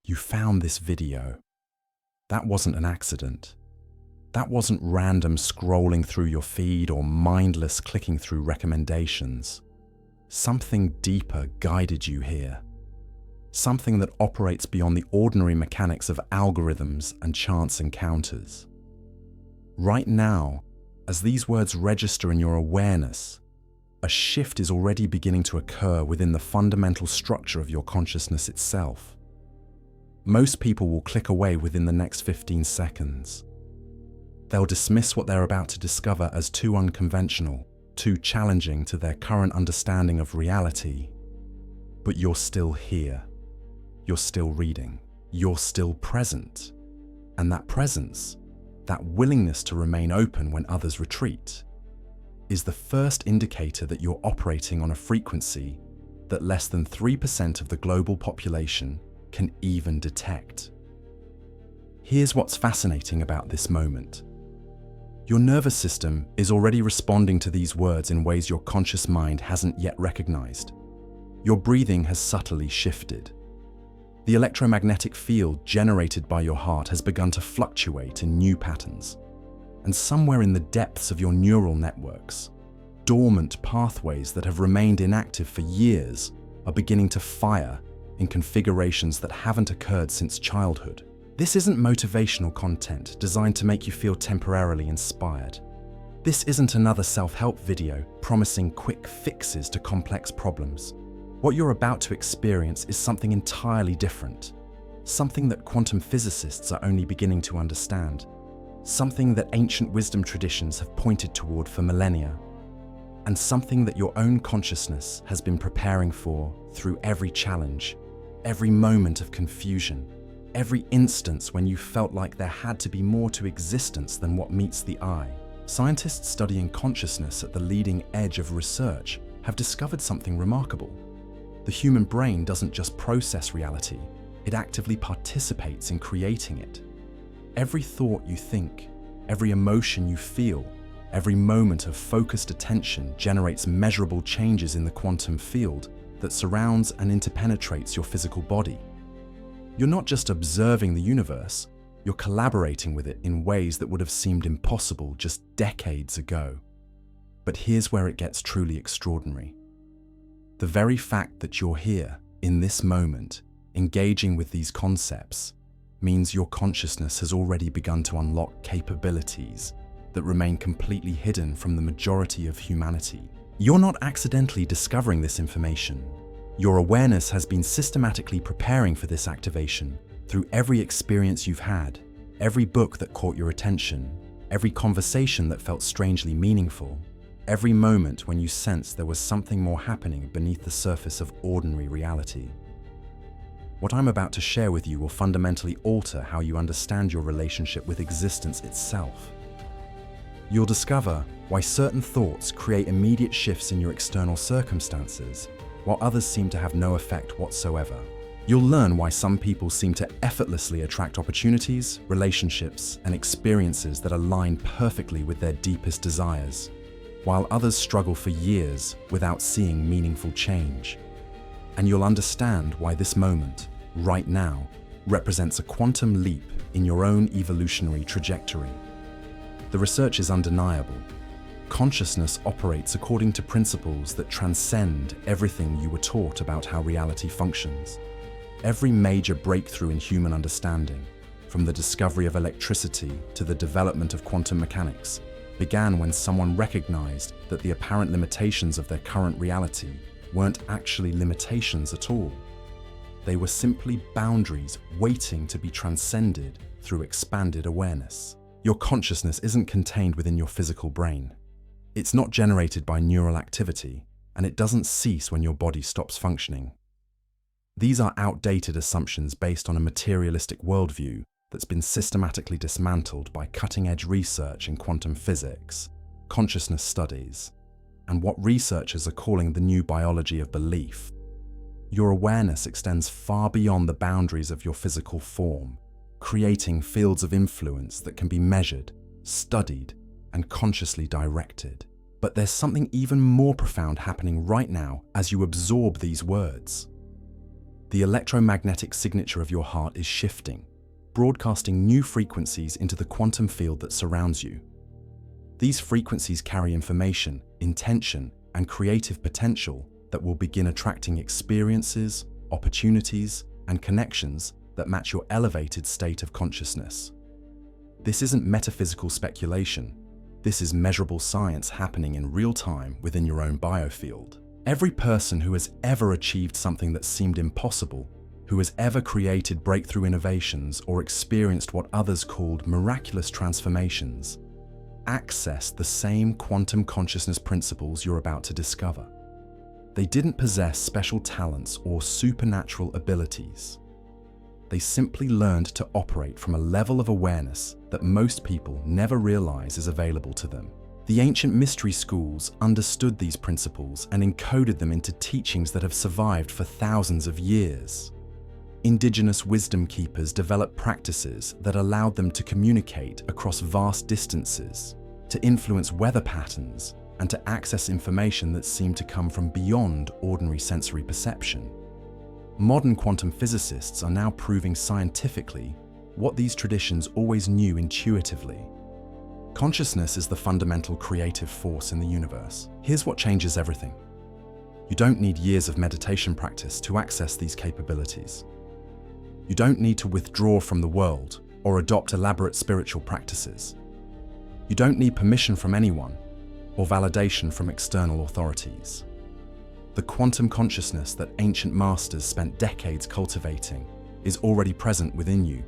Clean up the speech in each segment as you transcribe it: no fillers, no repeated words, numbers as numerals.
You found this video. That wasn't an accident. That wasn't random scrolling through your feed or mindless clicking through recommendations. Something deeper guided you here. Something that operates beyond the ordinary mechanics of algorithms and chance encounters. Right now, as these words register in your awareness, a shift is already beginning to occur within the fundamental structure of your consciousness itself. Most people will click away within the next 15 seconds. They'll dismiss what they're about to discover as too unconventional, too challenging to their current understanding of reality. But you're still here. You're still reading. You're still present. And that presence, that willingness to remain open when others retreat, is the first indicator that you're operating on a frequency that less than 3% of the global population can even detect. Here's what's fascinating about this moment. Your nervous system is already responding to these words in ways your conscious mind hasn't yet recognized. Your breathing has subtly shifted. The electromagnetic field generated by your heart has begun to fluctuate in new patterns. And somewhere in the depths of your neural networks, dormant pathways that have remained inactive for years are beginning to fire in configurations that haven't occurred since childhood. This isn't motivational content designed to make you feel temporarily inspired. This isn't another self-help video promising quick fixes to complex problems. What you're about to experience is something entirely different, something that quantum physicists are only beginning to understand, something that ancient wisdom traditions have pointed toward for millennia, and something that your own consciousness has been preparing for through every challenge, every moment of confusion, every instance when you felt like there had to be more to existence than what meets the eye. Scientists studying consciousness at the leading edge of research have discovered something remarkable. The human brain doesn't just process reality, it actively participates in creating it. Every thought you think, every emotion you feel, every moment of focused attention generates measurable changes in the quantum field that surrounds and interpenetrates your physical body. You're not just observing the universe, you're collaborating with it in ways that would have seemed impossible just decades ago. But here's where it gets truly extraordinary. The very fact that you're here, in this moment, engaging with these concepts, means your consciousness has already begun to unlock capabilities that remain completely hidden from the majority of humanity. You're not accidentally discovering this information. Your awareness has been systematically preparing for this activation through every experience you've had, every book that caught your attention, every conversation that felt strangely meaningful, every moment when you sensed there was something more happening beneath the surface of ordinary reality. What I'm about to share with you will fundamentally alter how you understand your relationship with existence itself. You'll discover why certain thoughts create immediate shifts in your external circumstances, while others seem to have no effect whatsoever. You'll learn why some people seem to effortlessly attract opportunities, relationships, and experiences that align perfectly with their deepest desires, while others struggle for years without seeing meaningful change. And you'll understand why this moment, right now, represents a quantum leap in your own evolutionary trajectory. The research is undeniable. Consciousness operates according to principles that transcend everything you were taught about how reality functions. Every major breakthrough in human understanding, from the discovery of electricity to the development of quantum mechanics, began when someone recognized that the apparent limitations of their current reality weren't actually limitations at all. They were simply boundaries waiting to be transcended through expanded awareness. Your consciousness isn't contained within your physical brain. It's not generated by neural activity, and it doesn't cease when your body stops functioning. These are outdated assumptions based on a materialistic worldview that's been systematically dismantled by cutting-edge research in quantum physics, consciousness studies, and what researchers are calling the new biology of belief. Your awareness extends far beyond the boundaries of your physical form, creating fields of influence that can be measured, studied, and consciously directed. But there's something even more profound happening right now as you absorb these words. The electromagnetic signature of your heart is shifting, broadcasting new frequencies into the quantum field that surrounds you. These frequencies carry information, intention, and creative potential that will begin attracting experiences, opportunities, and connections that match your elevated state of consciousness. This isn't metaphysical speculation. This is measurable science happening in real time within your own biofield. Every person who has ever achieved something that seemed impossible, who has ever created breakthrough innovations or experienced what others called miraculous transformations, access the same quantum consciousness principles you're about to discover. They didn't possess special talents or supernatural abilities. They simply learned to operate from a level of awareness that most people never realize is available to them. The ancient mystery schools understood these principles and encoded them into teachings that have survived for thousands of years. Indigenous wisdom keepers developed practices that allowed them to communicate across vast distances, to influence weather patterns, and to access information that seemed to come from beyond ordinary sensory perception. Modern quantum physicists are now proving scientifically what these traditions always knew intuitively. Consciousness is the fundamental creative force in the universe. Here's what changes everything. You don't need years of meditation practice to access these capabilities. You don't need to withdraw from the world or adopt elaborate spiritual practices. You don't need permission from anyone or validation from external authorities. The quantum consciousness that ancient masters spent decades cultivating is already present within you,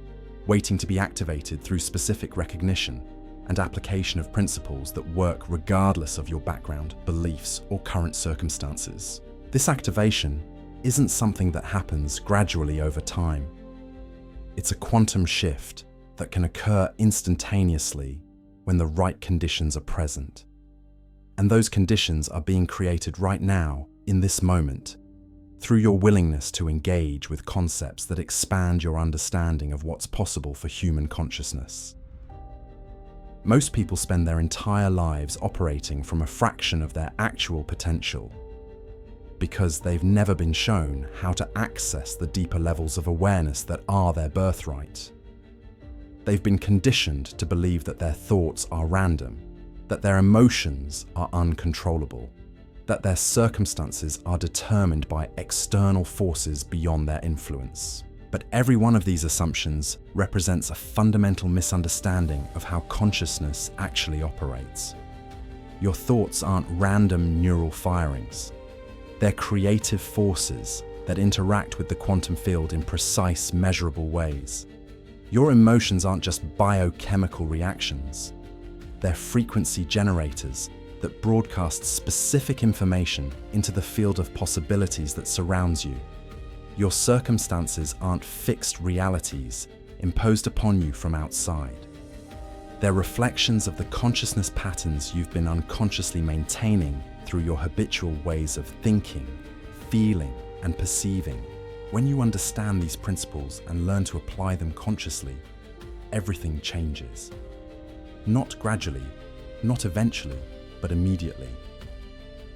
waiting to be activated through specific recognition and application of principles that work regardless of your background, beliefs, or current circumstances. This activation isn't something that happens gradually over time. It's a quantum shift that can occur instantaneously when the right conditions are present. And those conditions are being created right now, in this moment, through your willingness to engage with concepts that expand your understanding of what's possible for human consciousness. Most people spend their entire lives operating from a fraction of their actual potential because they've never been shown how to access the deeper levels of awareness that are their birthright. They've been conditioned to believe that their thoughts are random, that their emotions are uncontrollable, that their circumstances are determined by external forces beyond their influence. But every one of these assumptions represents a fundamental misunderstanding of how consciousness actually operates. Your thoughts aren't random neural firings. They're creative forces that interact with the quantum field in precise, measurable ways. Your emotions aren't just biochemical reactions. They're frequency generators that broadcast specific information into the field of possibilities that surrounds you. Your circumstances aren't fixed realities imposed upon you from outside. They're reflections of the consciousness patterns you've been unconsciously maintaining through your habitual ways of thinking, feeling, and perceiving. When you understand these principles and learn to apply them consciously, everything changes. Not gradually, not eventually, but immediately.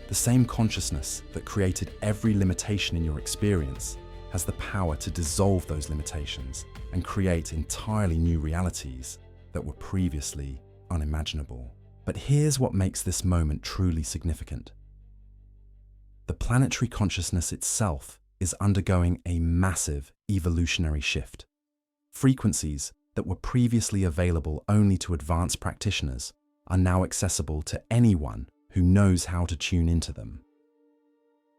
The same consciousness that created every limitation in your experience has the power to dissolve those limitations and create entirely new realities that were previously unimaginable. But here's what makes this moment truly significant. The planetary consciousness itself is undergoing a massive evolutionary shift. Frequencies that were previously available only to advanced practitioners are now accessible to anyone who knows how to tune into them.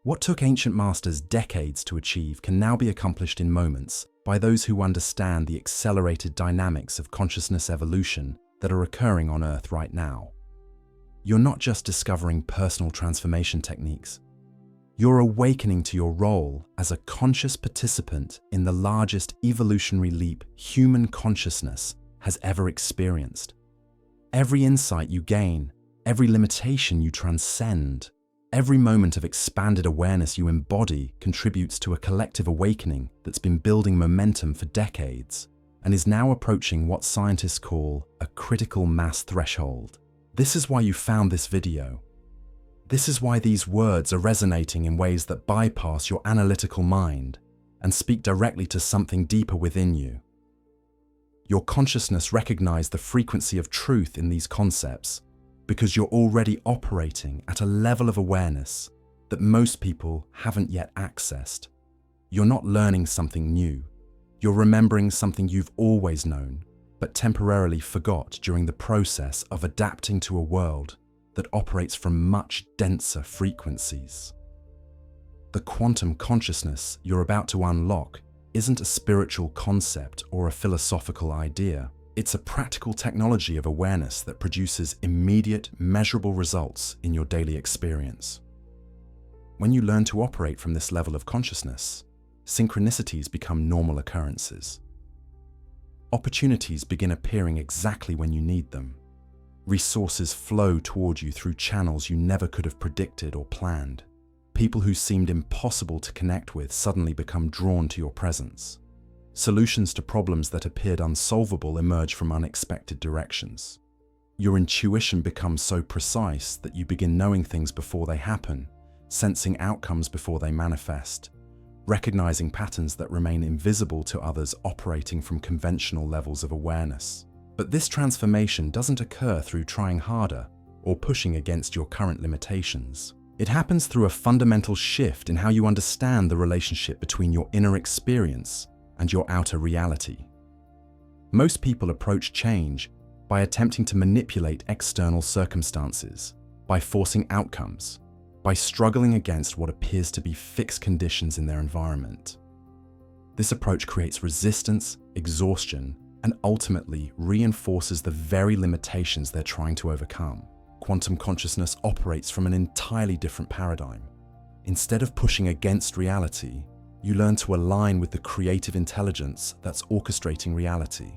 What took ancient masters decades to achieve can now be accomplished in moments by those who understand the accelerated dynamics of consciousness evolution that are occurring on Earth right now. You're not just discovering personal transformation techniques. You're awakening to your role as a conscious participant in the largest evolutionary leap human consciousness has ever experienced. Every insight you gain, every limitation you transcend, every moment of expanded awareness you embody contributes to a collective awakening that's been building momentum for decades and is now approaching what scientists call a critical mass threshold. This is why you found this video. This is why these words are resonating in ways that bypass your analytical mind and speak directly to something deeper within you. Your consciousness recognizes the frequency of truth in these concepts because you're already operating at a level of awareness that most people haven't yet accessed. You're not learning something new. You're remembering something you've always known, but temporarily forgot during the process of adapting to a world that operates from much denser frequencies. The quantum consciousness you're about to unlock isn't a spiritual concept or a philosophical idea. It's a practical technology of awareness that produces immediate, measurable results in your daily experience. When you learn to operate from this level of consciousness, synchronicities become normal occurrences. Opportunities begin appearing exactly when you need them. Resources flow toward you through channels you never could have predicted or planned. People who seemed impossible to connect with suddenly become drawn to your presence. Solutions to problems that appeared unsolvable emerge from unexpected directions. Your intuition becomes so precise that you begin knowing things before they happen, sensing outcomes before they manifest, recognizing patterns that remain invisible to others operating from conventional levels of awareness. But this transformation doesn't occur through trying harder or pushing against your current limitations. It happens through a fundamental shift in how you understand the relationship between your inner experience and your outer reality. Most people approach change by attempting to manipulate external circumstances, by forcing outcomes, by struggling against what appears to be fixed conditions in their environment. This approach creates resistance, exhaustion, and ultimately reinforces the very limitations they're trying to overcome. Quantum consciousness operates from an entirely different paradigm. Instead of pushing against reality, you learn to align with the creative intelligence that's orchestrating reality.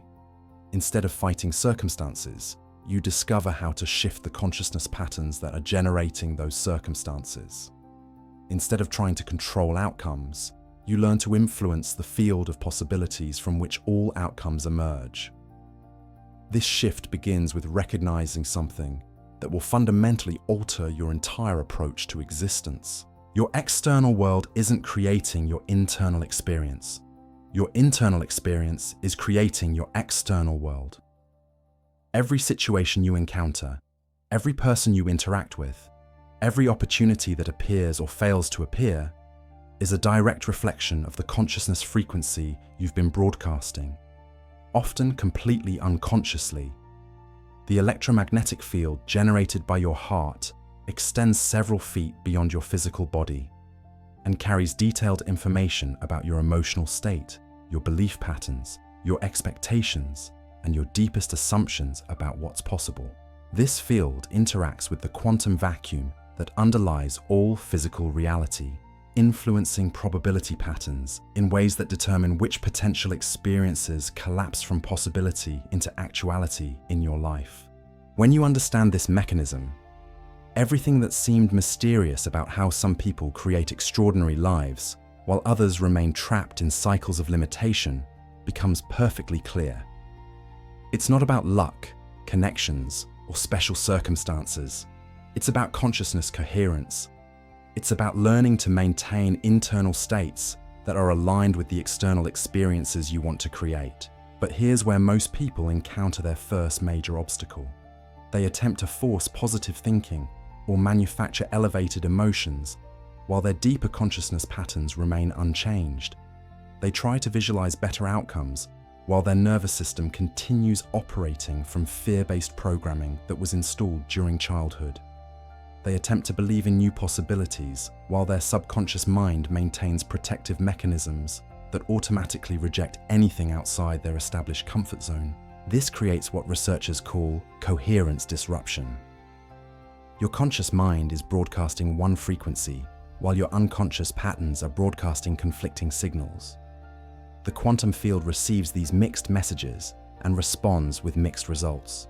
Instead of fighting circumstances, you discover how to shift the consciousness patterns that are generating those circumstances. Instead of trying to control outcomes, you learn to influence the field of possibilities from which all outcomes emerge. This shift begins with recognizing something that will fundamentally alter your entire approach to existence. Your external world isn't creating your internal experience. Your internal experience is creating your external world. Every situation you encounter, every person you interact with, every opportunity that appears or fails to appear, is a direct reflection of the consciousness frequency you've been broadcasting, often completely unconsciously. The electromagnetic field generated by your heart extends several feet beyond your physical body and carries detailed information about your emotional state, your belief patterns, your expectations, and your deepest assumptions about what's possible. This field interacts with the quantum vacuum that underlies all physical reality, influencing probability patterns in ways that determine which potential experiences collapse from possibility into actuality in your life. When you understand this mechanism, everything that seemed mysterious about how some people create extraordinary lives while others remain trapped in cycles of limitation becomes perfectly clear. It's not about luck, connections, or special circumstances. It's about consciousness coherence. It's about learning to maintain internal states that are aligned with the external experiences you want to create. But here's where most people encounter their first major obstacle. They attempt to force positive thinking or manufacture elevated emotions while their deeper consciousness patterns remain unchanged. They try to visualize better outcomes while their nervous system continues operating from fear-based programming that was installed during childhood. They attempt to believe in new possibilities while their subconscious mind maintains protective mechanisms that automatically reject anything outside their established comfort zone. This creates what researchers call coherence disruption. Your conscious mind is broadcasting one frequency, while your unconscious patterns are broadcasting conflicting signals. The quantum field receives these mixed messages and responds with mixed results.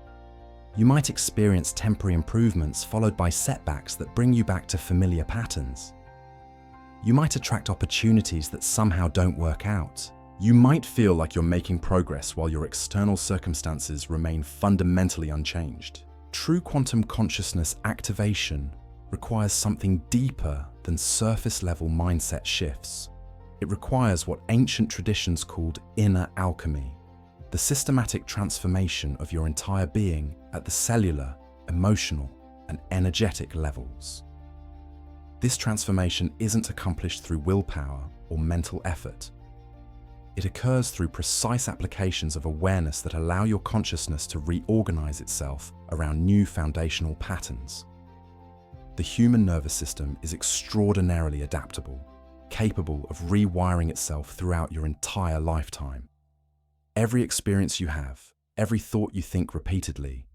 You might experience temporary improvements followed by setbacks that bring you back to familiar patterns. You might attract opportunities that somehow don't work out. You might feel like you're making progress while your external circumstances remain fundamentally unchanged. True quantum consciousness activation requires something deeper than surface-level mindset shifts. It requires what ancient traditions called inner alchemy, the systematic transformation of your entire being at the cellular, emotional, and energetic levels. This transformation isn't accomplished through willpower or mental effort. It occurs through precise applications of awareness that allow your consciousness to reorganize itself around new foundational patterns. The human nervous system is extraordinarily adaptable, capable of rewiring itself throughout your entire lifetime. Every experience you have, every thought you think repeatedly,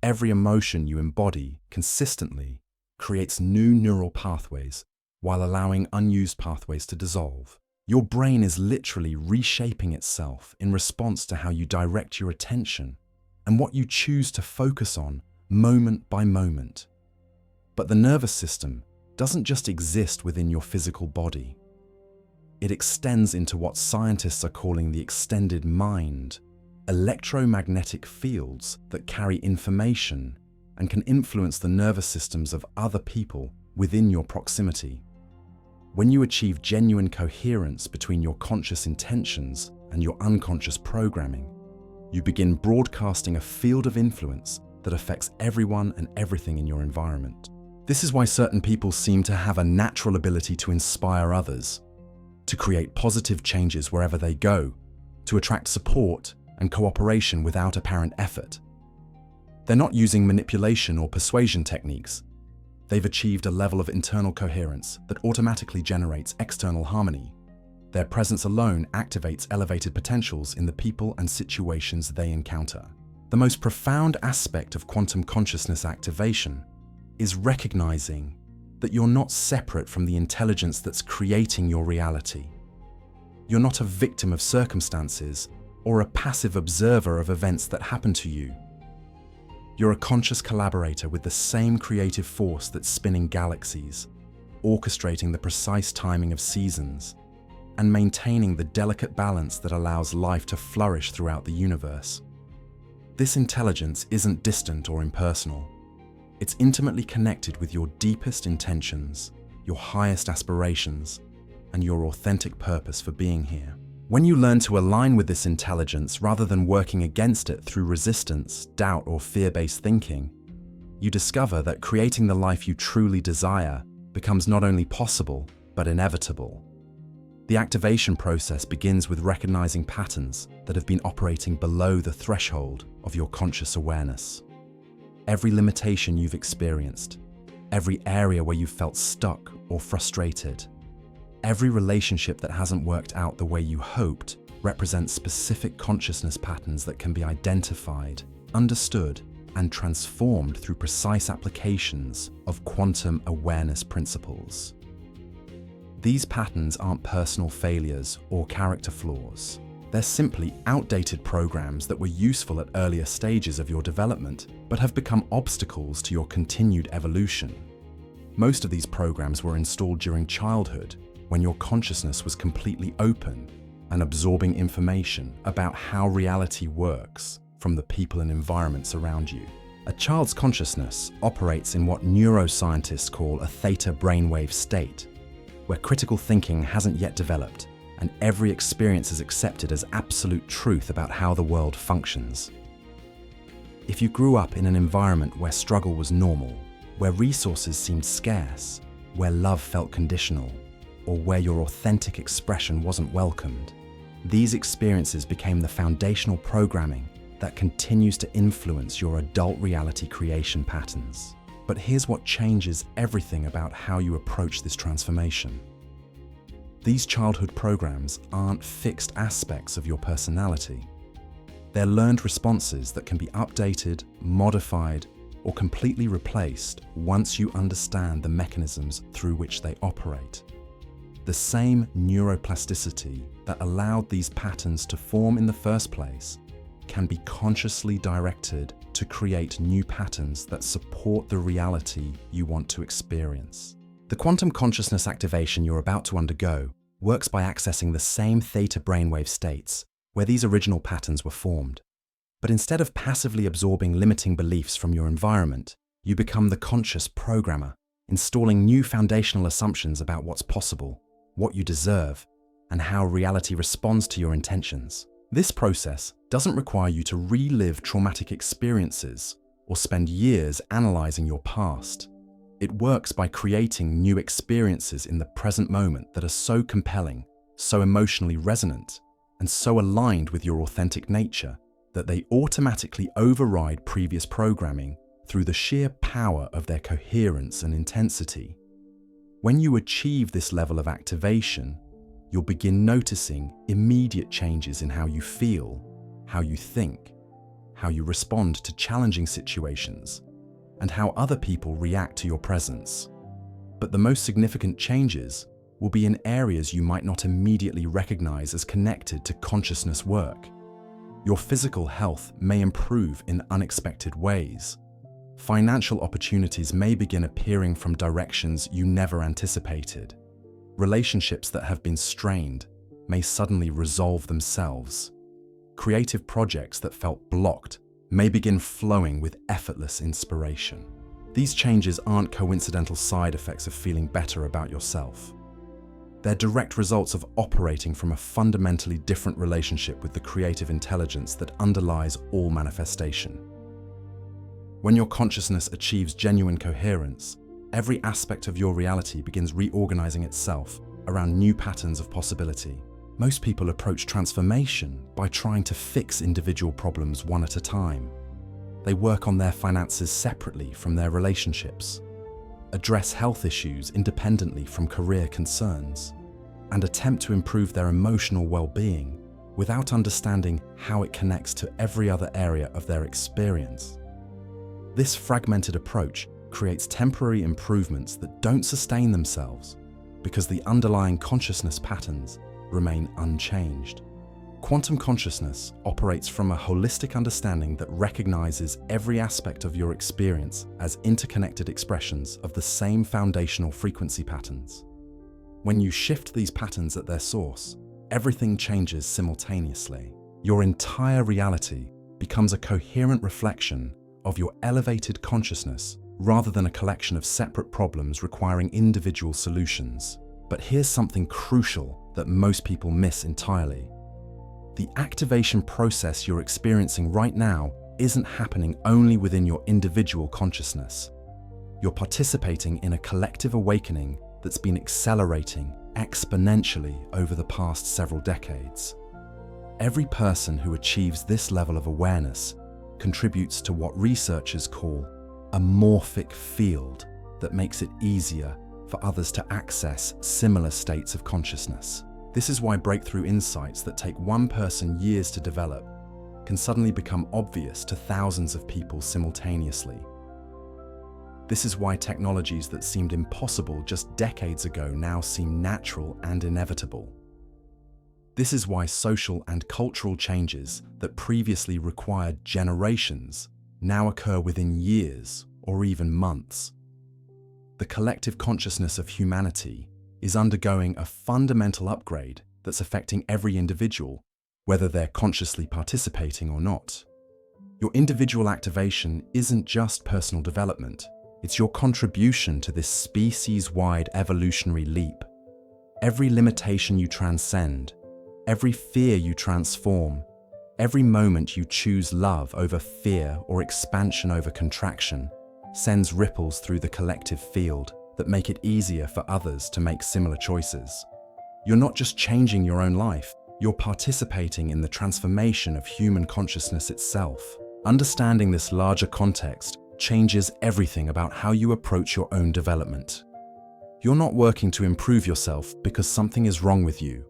every emotion you embody consistently creates new neural pathways while allowing unused pathways to dissolve. Your brain is literally reshaping itself in response to how you direct your attention and what you choose to focus on moment by moment. But the nervous system doesn't just exist within your physical body. It extends into what scientists are calling the extended mind, electromagnetic fields that carry information and can influence the nervous systems of other people within your proximity. When you achieve genuine coherence between your conscious intentions and your unconscious programming, you begin broadcasting a field of influence that affects everyone and everything in your environment. This is why certain people seem to have a natural ability to inspire others, to create positive changes wherever they go, to attract support and cooperation without apparent effort. They're not using manipulation or persuasion techniques. They've achieved a level of internal coherence that automatically generates external harmony. Their presence alone activates elevated potentials in the people and situations they encounter. The most profound aspect of quantum consciousness activation is recognizing that you're not separate from the intelligence that's creating your reality. You're not a victim of circumstances or a passive observer of events that happen to you. You're a conscious collaborator with the same creative force that's spinning galaxies, orchestrating the precise timing of seasons, and maintaining the delicate balance that allows life to flourish throughout the universe. This intelligence isn't distant or impersonal. It's intimately connected with your deepest intentions, your highest aspirations, and your authentic purpose for being here. When you learn to align with this intelligence rather than working against it through resistance, doubt, or fear-based thinking, you discover that creating the life you truly desire becomes not only possible, but inevitable. The activation process begins with recognizing patterns that have been operating below the threshold of your conscious awareness. Every limitation you've experienced, every area where you've felt stuck or frustrated, every relationship that hasn't worked out the way you hoped represents specific consciousness patterns that can be identified, understood, and transformed through precise applications of quantum awareness principles. These patterns aren't personal failures or character flaws. They're simply outdated programs that were useful at earlier stages of your development, but have become obstacles to your continued evolution. Most of these programs were installed during childhood, when your consciousness was completely open and absorbing information about how reality works from the people and environments around you. A child's consciousness operates in what neuroscientists call a theta brainwave state, where critical thinking hasn't yet developed and every experience is accepted as absolute truth about how the world functions. If you grew up in an environment where struggle was normal, where resources seemed scarce, where love felt conditional, or where your authentic expression wasn't welcomed, these experiences became the foundational programming that continues to influence your adult reality creation patterns. But here's what changes everything about how you approach this transformation. These childhood programs aren't fixed aspects of your personality. They're learned responses that can be updated, modified, or completely replaced once you understand the mechanisms through which they operate. The same neuroplasticity that allowed these patterns to form in the first place can be consciously directed to create new patterns that support the reality you want to experience. The quantum consciousness activation you're about to undergo works by accessing the same theta brainwave states where these original patterns were formed. But instead of passively absorbing limiting beliefs from your environment, you become the conscious programmer, installing new foundational assumptions about what's possible, what you deserve, and how reality responds to your intentions. This process doesn't require you to relive traumatic experiences or spend years analyzing your past. It works by creating new experiences in the present moment that are so compelling, so emotionally resonant, and so aligned with your authentic nature that they automatically override previous programming through the sheer power of their coherence and intensity. When you achieve this level of activation, you'll begin noticing immediate changes in how you feel, how you think, how you respond to challenging situations, and how other people react to your presence. But the most significant changes will be in areas you might not immediately recognize as connected to consciousness work. Your physical health may improve in unexpected ways. Financial opportunities may begin appearing from directions you never anticipated. Relationships that have been strained may suddenly resolve themselves. Creative projects that felt blocked may begin flowing with effortless inspiration. These changes aren't coincidental side effects of feeling better about yourself. They're direct results of operating from a fundamentally different relationship with the creative intelligence that underlies all manifestation. When your consciousness achieves genuine coherence, every aspect of your reality begins reorganizing itself around new patterns of possibility. Most people approach transformation by trying to fix individual problems one at a time. They work on their finances separately from their relationships, address health issues independently from career concerns, and attempt to improve their emotional well-being without understanding how it connects to every other area of their experience. This fragmented approach creates temporary improvements that don't sustain themselves because the underlying consciousness patterns remain unchanged. Quantum consciousness operates from a holistic understanding that recognizes every aspect of your experience as interconnected expressions of the same foundational frequency patterns. When you shift these patterns at their source, everything changes simultaneously. Your entire reality becomes a coherent reflection of your elevated consciousness rather than a collection of separate problems requiring individual solutions. But here's something crucial that most people miss entirely. The activation process you're experiencing right now isn't happening only within your individual consciousness. You're participating in a collective awakening that's been accelerating exponentially over the past several decades. Every person who achieves this level of awareness contributes to what researchers call a morphic field that makes it easier for others to access similar states of consciousness. This is why breakthrough insights that take one person years to develop can suddenly become obvious to thousands of people simultaneously. This is why technologies that seemed impossible just decades ago now seem natural and inevitable. This is why social and cultural changes that previously required generations now occur within years or even months. The collective consciousness of humanity is undergoing a fundamental upgrade that's affecting every individual, whether they're consciously participating or not. Your individual activation isn't just personal development, it's your contribution to this species-wide evolutionary leap. Every limitation you transcend, every fear you transform, every moment you choose love over fear or expansion over contraction, sends ripples through the collective field that make it easier for others to make similar choices. You're not just changing your own life, you're participating in the transformation of human consciousness itself. Understanding this larger context changes everything about how you approach your own development. You're not working to improve yourself because something is wrong with you.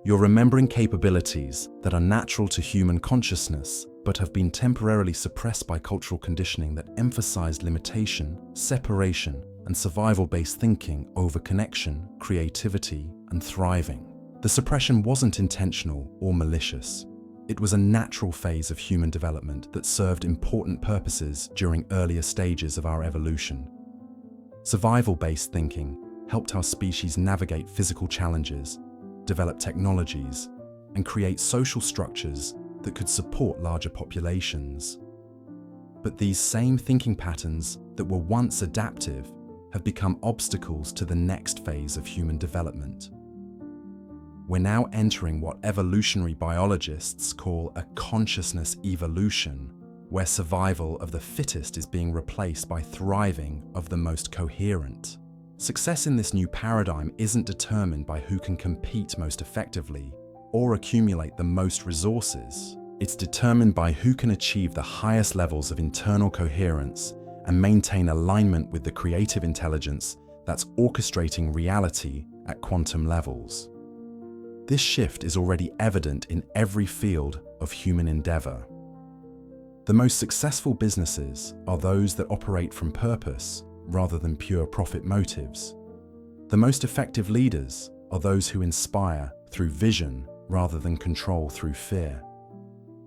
You're remembering capabilities that are natural to human consciousness but have been temporarily suppressed by cultural conditioning that emphasized limitation, separation, and survival-based thinking over connection, creativity, and thriving. The suppression wasn't intentional or malicious. It was a natural phase of human development that served important purposes during earlier stages of our evolution. Survival-based thinking helped our species navigate physical challenges, develop technologies, and create social structures that could support larger populations. But these same thinking patterns that were once adaptive have become obstacles to the next phase of human development. We're now entering what evolutionary biologists call a consciousness evolution, where survival of the fittest is being replaced by thriving of the most coherent. Success in this new paradigm isn't determined by who can compete most effectively or accumulate the most resources. It's determined by who can achieve the highest levels of internal coherence and maintain alignment with the creative intelligence that's orchestrating reality at quantum levels. This shift is already evident in every field of human endeavor. The most successful businesses are those that operate from purpose rather than pure profit motives. The most effective leaders are those who inspire through vision rather than control through fear.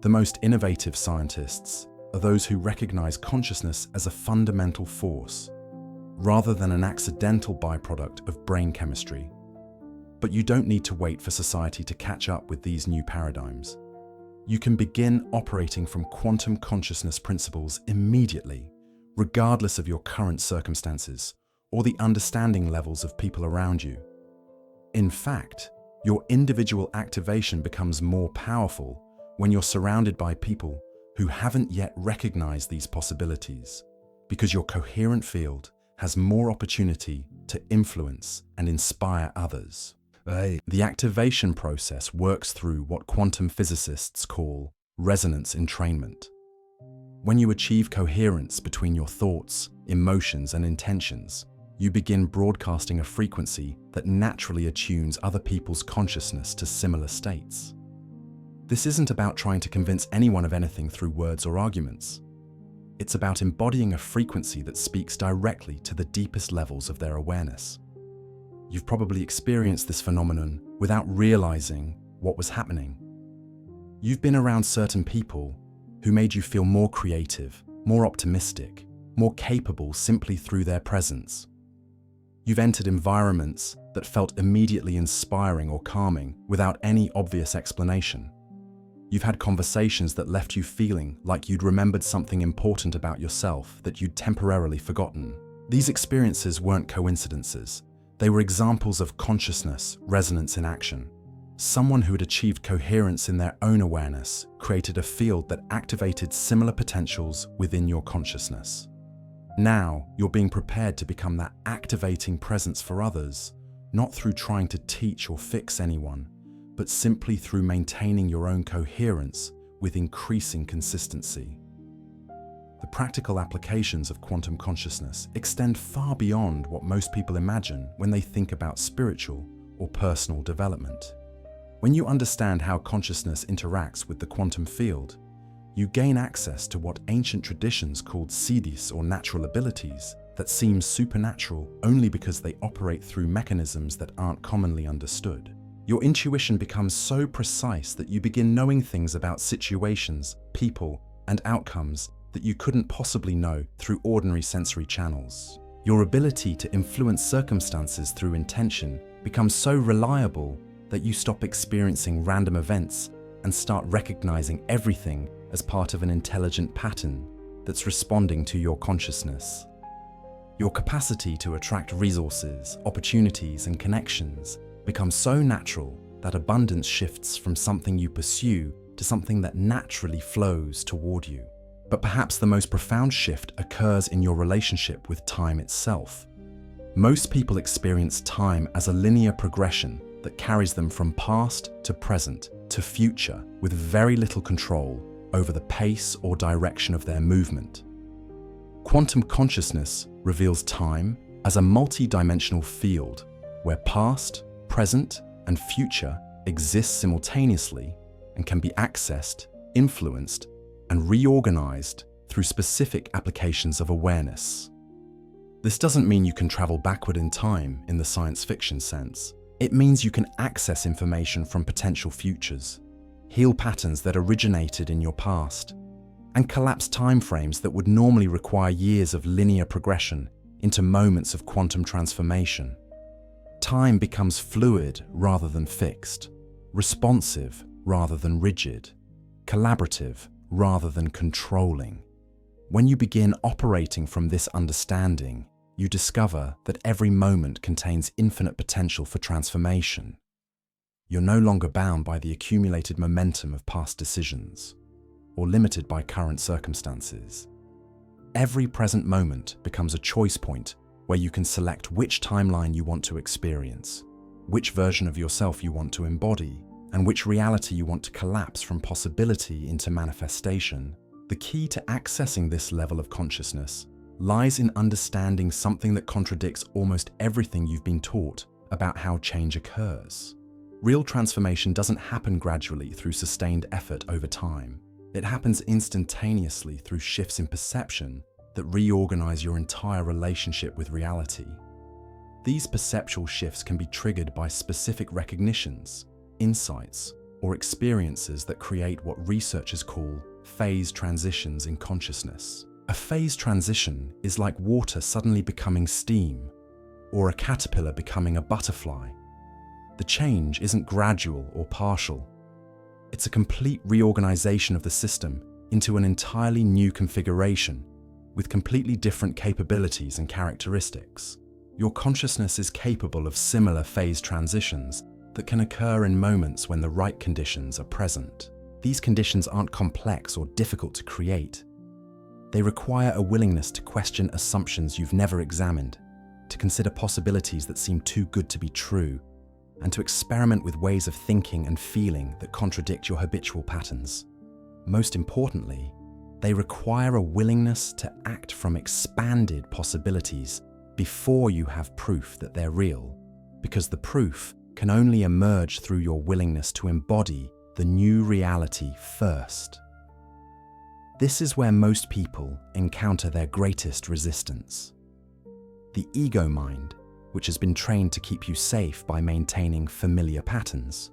The most innovative scientists are those who recognize consciousness as a fundamental force, rather than an accidental byproduct of brain chemistry. But you don't need to wait for society to catch up with these new paradigms. You can begin operating from quantum consciousness principles immediately, regardless of your current circumstances or the understanding levels of people around you. In fact, your individual activation becomes more powerful when you're surrounded by people who haven't yet recognized these possibilities, because your coherent field has more opportunity to influence and inspire others. Right. The activation process works through what quantum physicists call resonance entrainment. When you achieve coherence between your thoughts, emotions, and intentions, you begin broadcasting a frequency that naturally attunes other people's consciousness to similar states. This isn't about trying to convince anyone of anything through words or arguments. It's about embodying a frequency that speaks directly to the deepest levels of their awareness. You've probably experienced this phenomenon without realizing what was happening. You've been around certain people who made you feel more creative, more optimistic, more capable simply through their presence. You've entered environments that felt immediately inspiring or calming without any obvious explanation. You've had conversations that left you feeling like you'd remembered something important about yourself that you'd temporarily forgotten. These experiences weren't coincidences. They were examples of consciousness resonance in action. Someone who had achieved coherence in their own awareness created a field that activated similar potentials within your consciousness. Now, you're being prepared to become that activating presence for others, not through trying to teach or fix anyone, but simply through maintaining your own coherence with increasing consistency. The practical applications of quantum consciousness extend far beyond what most people imagine when they think about spiritual or personal development. When you understand how consciousness interacts with the quantum field, you gain access to what ancient traditions called siddhis or natural abilities that seem supernatural only because they operate through mechanisms that aren't commonly understood. Your intuition becomes so precise that you begin knowing things about situations, people, and outcomes that you couldn't possibly know through ordinary sensory channels. Your ability to influence circumstances through intention becomes so reliable that you stop experiencing random events and start recognizing everything as part of an intelligent pattern that's responding to your consciousness. Your capacity to attract resources, opportunities, and connections becomes so natural that abundance shifts from something you pursue to something that naturally flows toward you. But perhaps the most profound shift occurs in your relationship with time itself. Most people experience time as a linear progression that carries them from past to present to future with very little control over the pace or direction of their movement. Quantum consciousness reveals time as a multi-dimensional field where past, present, and future exist simultaneously and can be accessed, influenced, and reorganized through specific applications of awareness. This doesn't mean you can travel backward in time in the science fiction sense. It means you can access information from potential futures, heal patterns that originated in your past, and collapse timeframes that would normally require years of linear progression into moments of quantum transformation. Time becomes fluid rather than fixed, responsive rather than rigid, collaborative rather than controlling. When you begin operating from this understanding, you discover that every moment contains infinite potential for transformation. You're no longer bound by the accumulated momentum of past decisions or limited by current circumstances. Every present moment becomes a choice point where you can select which timeline you want to experience, which version of yourself you want to embody, and which reality you want to collapse from possibility into manifestation. The key to accessing this level of consciousness lies in understanding something that contradicts almost everything you've been taught about how change occurs. Real transformation doesn't happen gradually through sustained effort over time. It happens instantaneously through shifts in perception that reorganize your entire relationship with reality. These perceptual shifts can be triggered by specific recognitions, insights, or experiences that create what researchers call phase transitions in consciousness. A phase transition is like water suddenly becoming steam, or a caterpillar becoming a butterfly. The change isn't gradual or partial. It's a complete reorganization of the system into an entirely new configuration with completely different capabilities and characteristics. Your consciousness is capable of similar phase transitions that can occur in moments when the right conditions are present. These conditions aren't complex or difficult to create. They require a willingness to question assumptions you've never examined, to consider possibilities that seem too good to be true, and to experiment with ways of thinking and feeling that contradict your habitual patterns. Most importantly, they require a willingness to act from expanded possibilities before you have proof that they're real, because the proof can only emerge through your willingness to embody the new reality first. This is where most people encounter their greatest resistance. The ego mind, which has been trained to keep you safe by maintaining familiar patterns,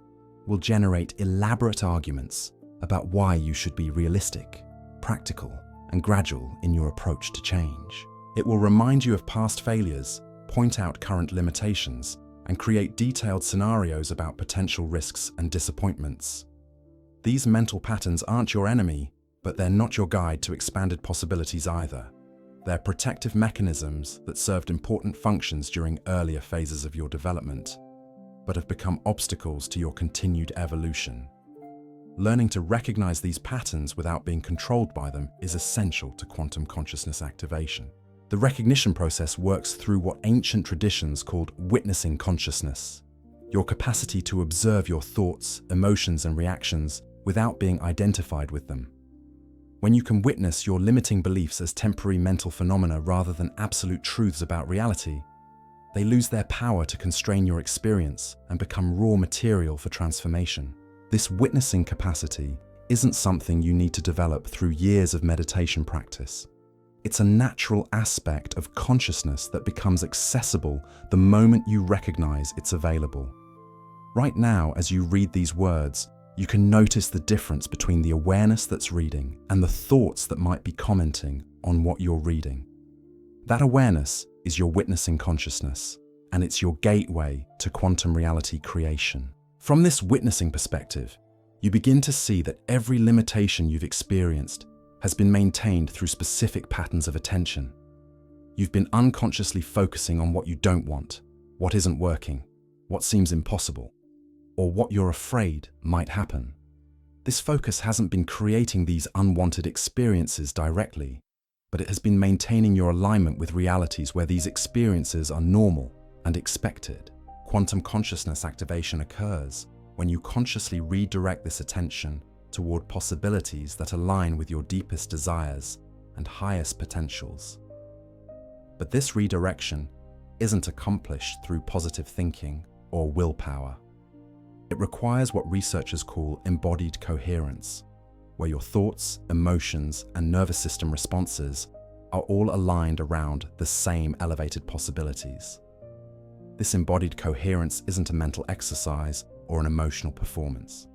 will generate elaborate arguments about why you should be realistic, practical, and gradual in your approach to change. It will remind you of past failures, point out current limitations, and create detailed scenarios about potential risks and disappointments. These mental patterns aren't your enemy, but they're not your guide to expanded possibilities either. They're protective mechanisms that served important functions during earlier phases of your development, but have become obstacles to your continued evolution. Learning to recognize these patterns without being controlled by them is essential to quantum consciousness activation. The recognition process works through what ancient traditions called witnessing consciousness, your capacity to observe your thoughts, emotions, and reactions without being identified with them. When you can witness your limiting beliefs as temporary mental phenomena rather than absolute truths about reality, they lose their power to constrain your experience and become raw material for transformation. This witnessing capacity isn't something you need to develop through years of meditation practice. It's a natural aspect of consciousness that becomes accessible the moment you recognize it's available. Right now, as you read these words, you can notice the difference between the awareness that's reading and the thoughts that might be commenting on what you're reading. That awareness is your witnessing consciousness, and it's your gateway to quantum reality creation. From this witnessing perspective, you begin to see that every limitation you've experienced has been maintained through specific patterns of attention. You've been unconsciously focusing on what you don't want, what isn't working, what seems impossible, or what you're afraid might happen. This focus hasn't been creating these unwanted experiences directly, but it has been maintaining your alignment with realities where these experiences are normal and expected. Quantum consciousness activation occurs when you consciously redirect this attention toward possibilities that align with your deepest desires and highest potentials. But this redirection isn't accomplished through positive thinking or willpower. It requires what researchers call embodied coherence, where your thoughts, emotions, and nervous system responses are all aligned around the same elevated possibilities. This embodied coherence isn't a mental exercise or an emotional performance.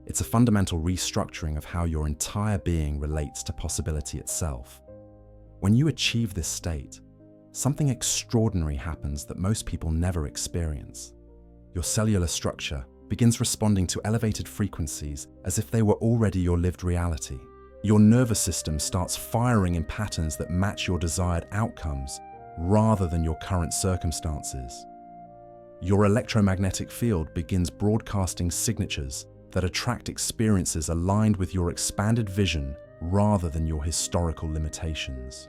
It's a fundamental restructuring of how your entire being relates to possibility itself. When you achieve this state, something extraordinary happens that most people never experience. Your cellular structure begins responding to elevated frequencies as if they were already your lived reality. Your nervous system starts firing in patterns that match your desired outcomes rather than your current circumstances. your electromagnetic field begins broadcasting signatures that attract experiences aligned with your expanded vision rather than your historical limitations.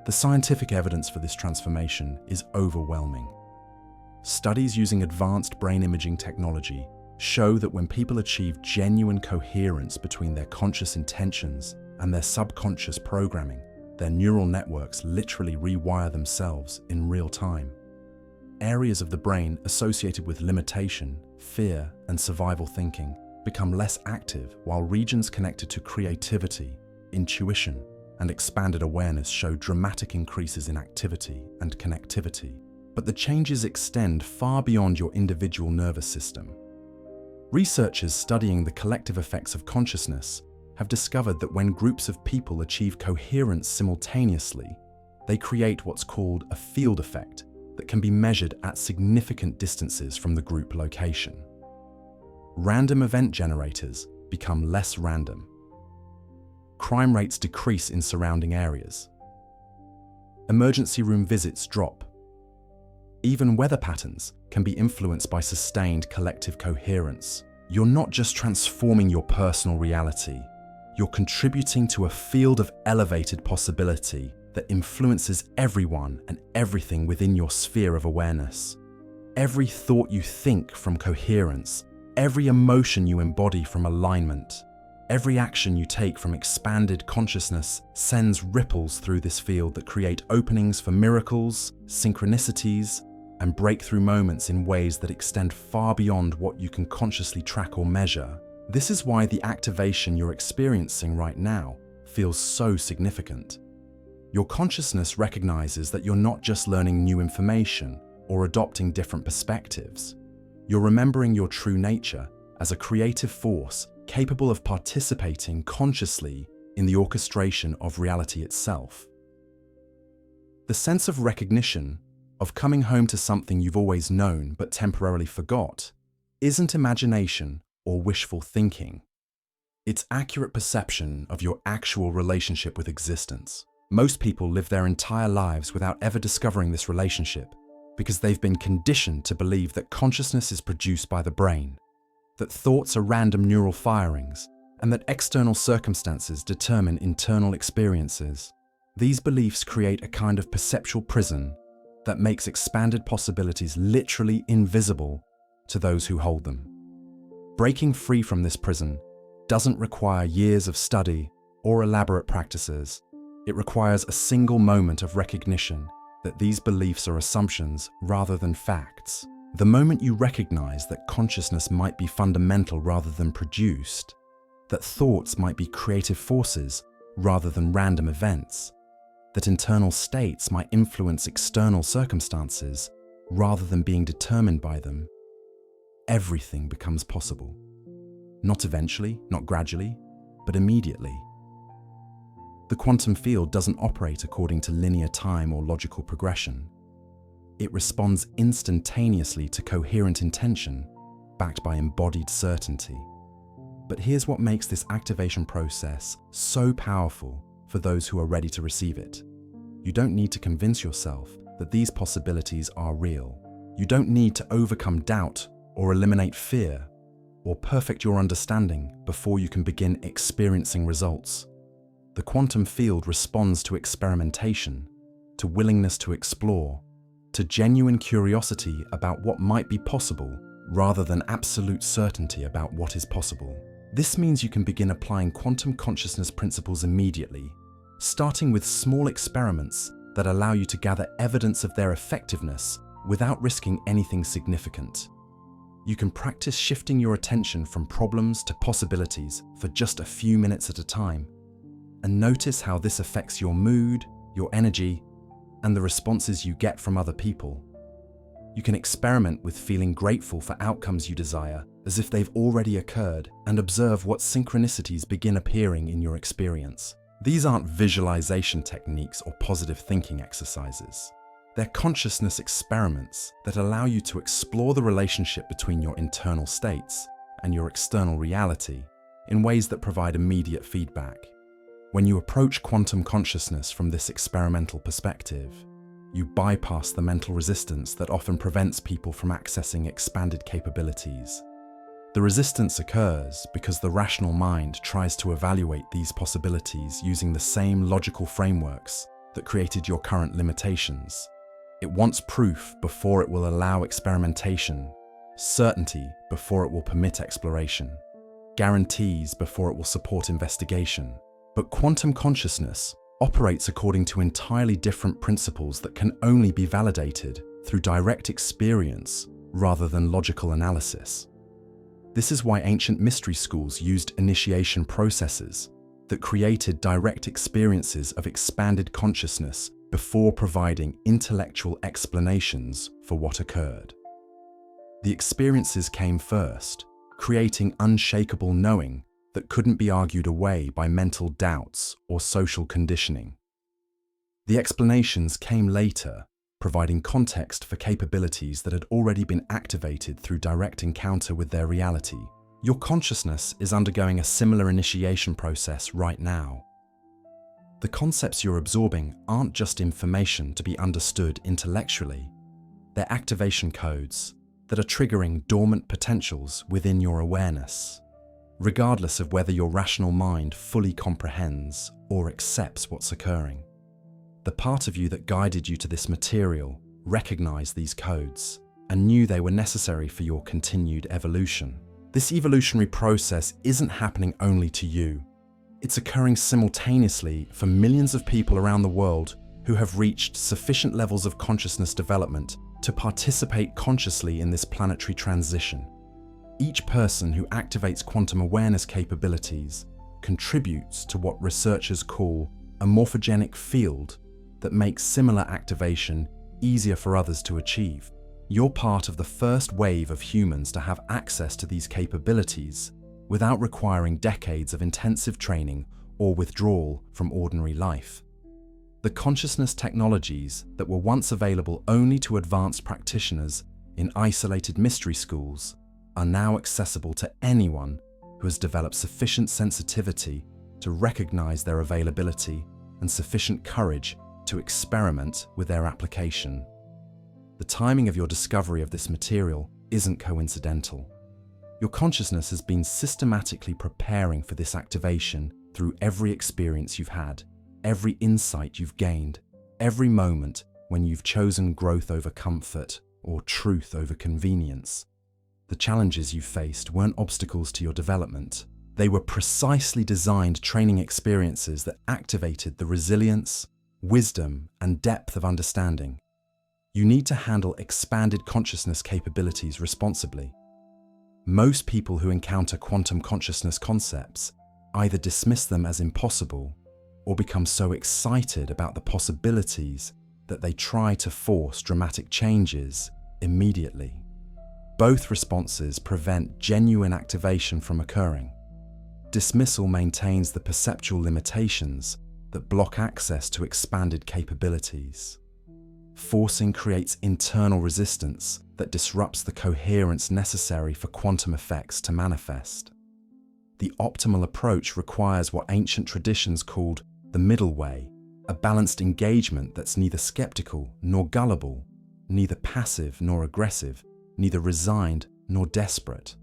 The scientific evidence for this transformation is overwhelming. Studies using advanced brain imaging technology show that when people achieve genuine coherence between their conscious intentions and their subconscious programming, their neural networks literally rewire themselves in real time. Areas of the brain associated with limitation, fear, and survival thinking become less active, while regions connected to creativity, intuition, and expanded awareness show dramatic increases in activity and connectivity. But the changes extend far beyond your individual nervous system. Researchers studying the collective effects of consciousness have discovered that when groups of people achieve coherence simultaneously, they create what's called a field effect that can be measured at significant distances from the group location. Random event generators become less random. Crime rates decrease in surrounding areas. Emergency room visits drop. Even weather patterns can be influenced by sustained collective coherence. You're not just transforming your personal reality, you're contributing to a field of elevated possibility that influences everyone and everything within your sphere of awareness. Every thought you think from coherence, every emotion you embody from alignment, every action you take from expanded consciousness sends ripples through this field that create openings for miracles, synchronicities, and breakthrough moments in ways that extend far beyond what you can consciously track or measure. This is why the activation you're experiencing right now feels so significant. Your consciousness recognizes that you're not just learning new information or adopting different perspectives. You're remembering your true nature as a creative force capable of participating consciously in the orchestration of reality itself. The sense of recognition, of coming home to something you've always known but temporarily forgot, isn't imagination or wishful thinking. It's accurate perception of your actual relationship with existence. Most people live their entire lives without ever discovering this relationship because they've been conditioned to believe that consciousness is produced by the brain, that thoughts are random neural firings, and that external circumstances determine internal experiences. These beliefs create a kind of perceptual prison that makes expanded possibilities literally invisible to those who hold them. Breaking free from this prison doesn't require years of study or elaborate practices. It requires a single moment of recognition that these beliefs are assumptions rather than facts. The moment you recognize that consciousness might be fundamental rather than produced, that thoughts might be creative forces rather than random events, that internal states might influence external circumstances rather than being determined by them, everything becomes possible. Not eventually, not gradually, but immediately. The quantum field doesn't operate according to linear time or logical progression. It responds instantaneously to coherent intention, backed by embodied certainty. But here's what makes this activation process so powerful for those who are ready to receive it. You don't need to convince yourself that these possibilities are real. You don't need to overcome doubt or eliminate fear or perfect your understanding before you can begin experiencing results. The quantum field responds to experimentation, to willingness to explore, to genuine curiosity about what might be possible rather than absolute certainty about what is possible. This means you can begin applying quantum consciousness principles immediately, starting with small experiments that allow you to gather evidence of their effectiveness without risking anything significant. You can practice shifting your attention from problems to possibilities for just a few minutes at a time, and notice how this affects your mood, your energy, and the responses you get from other people. You can experiment with feeling grateful for outcomes you desire as if they've already occurred, and observe what synchronicities begin appearing in your experience. These aren't visualization techniques or positive thinking exercises. They're consciousness experiments that allow you to explore the relationship between your internal states and your external reality in ways that provide immediate feedback. When you approach quantum consciousness from this experimental perspective, you bypass the mental resistance that often prevents people from accessing expanded capabilities. The resistance occurs because the rational mind tries to evaluate these possibilities using the same logical frameworks that created your current limitations. It wants proof before it will allow experimentation, certainty before it will permit exploration, guarantees before it will support investigation. But quantum consciousness operates according to entirely different principles that can only be validated through direct experience rather than logical analysis. This is why ancient mystery schools used initiation processes that created direct experiences of expanded consciousness before providing intellectual explanations for what occurred. The experiences came first, creating unshakable knowing that couldn't be argued away by mental doubts or social conditioning. The explanations came later, providing context for capabilities that had already been activated through direct encounter with their reality. Your consciousness is undergoing a similar initiation process right now. The concepts you're absorbing aren't just information to be understood intellectually. They're activation codes that are triggering dormant potentials within your awareness, regardless of whether your rational mind fully comprehends or accepts what's occurring. The part of you that guided you to this material recognized these codes and knew they were necessary for your continued evolution. This evolutionary process isn't happening only to you. It's occurring simultaneously for millions of people around the world who have reached sufficient levels of consciousness development to participate consciously in this planetary transition. Each person who activates quantum awareness capabilities contributes to what researchers call a morphogenic field that makes similar activation easier for others to achieve. You're part of the first wave of humans to have access to these capabilities without requiring decades of intensive training or withdrawal from ordinary life. The consciousness technologies that were once available only to advanced practitioners in isolated mystery schools are now accessible to anyone who has developed sufficient sensitivity to recognize their availability and sufficient courage to experiment with their application. The timing of your discovery of this material isn't coincidental. Your consciousness has been systematically preparing for this activation through every experience you've had, every insight you've gained, every moment when you've chosen growth over comfort or truth over convenience. The challenges you faced weren't obstacles to your development. They were precisely designed training experiences that activated the resilience, wisdom, and depth of understanding you need to handle expanded consciousness capabilities responsibly. Most people who encounter quantum consciousness concepts either dismiss them as impossible or become so excited about the possibilities that they try to force dramatic changes immediately. Both responses prevent genuine activation from occurring. Dismissal maintains the perceptual limitations that block access to expanded capabilities. Forcing creates internal resistance that disrupts the coherence necessary for quantum effects to manifest. The optimal approach requires what ancient traditions called the middle way, a balanced engagement that's neither skeptical nor gullible, neither passive nor aggressive, neither resigned nor desperate.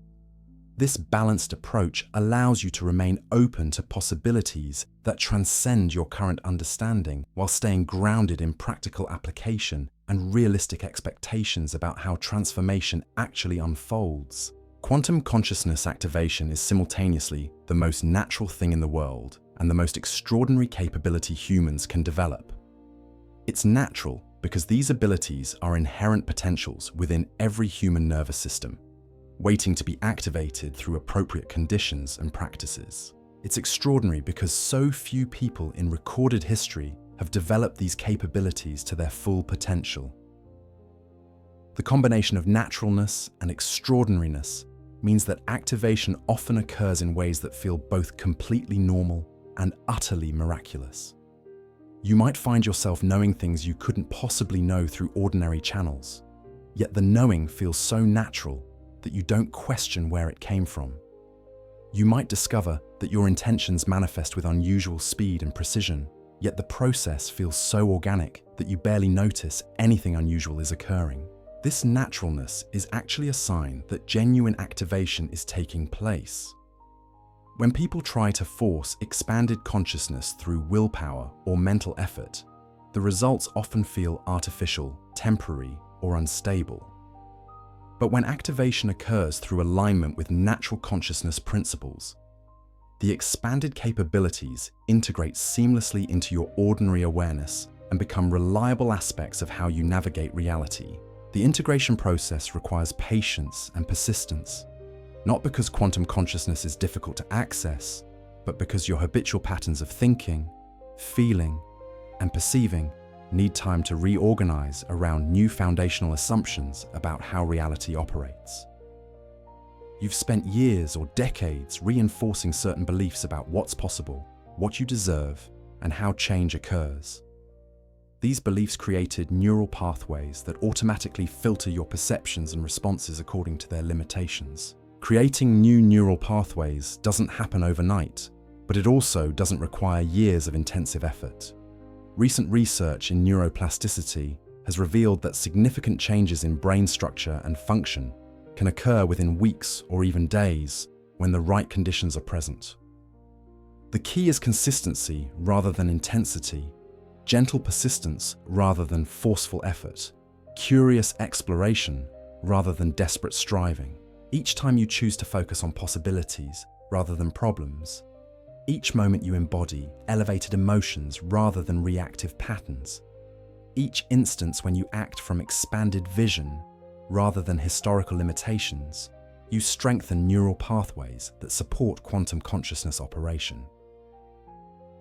This balanced approach allows you to remain open to possibilities that transcend your current understanding while staying grounded in practical application and realistic expectations about how transformation actually unfolds. Quantum consciousness activation is simultaneously the most natural thing in the world and the most extraordinary capability humans can develop. It's natural because these abilities are inherent potentials within every human nervous system, waiting to be activated through appropriate conditions and practices. It's extraordinary because so few people in recorded history have developed these capabilities to their full potential. The combination of naturalness and extraordinariness means that activation often occurs in ways that feel both completely normal and utterly miraculous. You might find yourself knowing things you couldn't possibly know through ordinary channels, yet the knowing feels so natural that you don't question where it came from. You might discover that your intentions manifest with unusual speed and precision, yet the process feels so organic that you barely notice anything unusual is occurring. This naturalness is actually a sign that genuine activation is taking place. When people try to force expanded consciousness through willpower or mental effort, the results often feel artificial, temporary, or unstable. But when activation occurs through alignment with natural consciousness principles, the expanded capabilities integrate seamlessly into your ordinary awareness and become reliable aspects of how you navigate reality. The integration process requires patience and persistence, not because quantum consciousness is difficult to access, but because your habitual patterns of thinking, feeling, and perceiving need time to reorganize around new foundational assumptions about how reality operates. You've spent years or decades reinforcing certain beliefs about what's possible, what you deserve, and how change occurs. These beliefs created neural pathways that automatically filter your perceptions and responses according to their limitations. Creating new neural pathways doesn't happen overnight, but it also doesn't require years of intensive effort. Recent research in neuroplasticity has revealed that significant changes in brain structure and function can occur within weeks or even days when the right conditions are present. The key is consistency rather than intensity, gentle persistence rather than forceful effort, curious exploration rather than desperate striving. Each time you choose to focus on possibilities rather than problems, each moment you embody elevated emotions rather than reactive patterns, each instance when you act from expanded vision rather than historical limitations, you strengthen neural pathways that support quantum consciousness operation.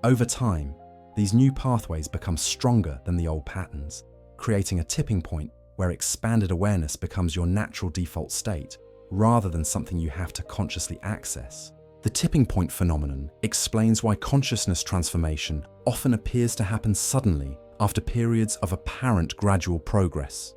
Over time, these new pathways become stronger than the old patterns, creating a tipping point where expanded awareness becomes your natural default state rather than something you have to consciously access. The tipping point phenomenon explains why consciousness transformation often appears to happen suddenly after periods of apparent gradual progress.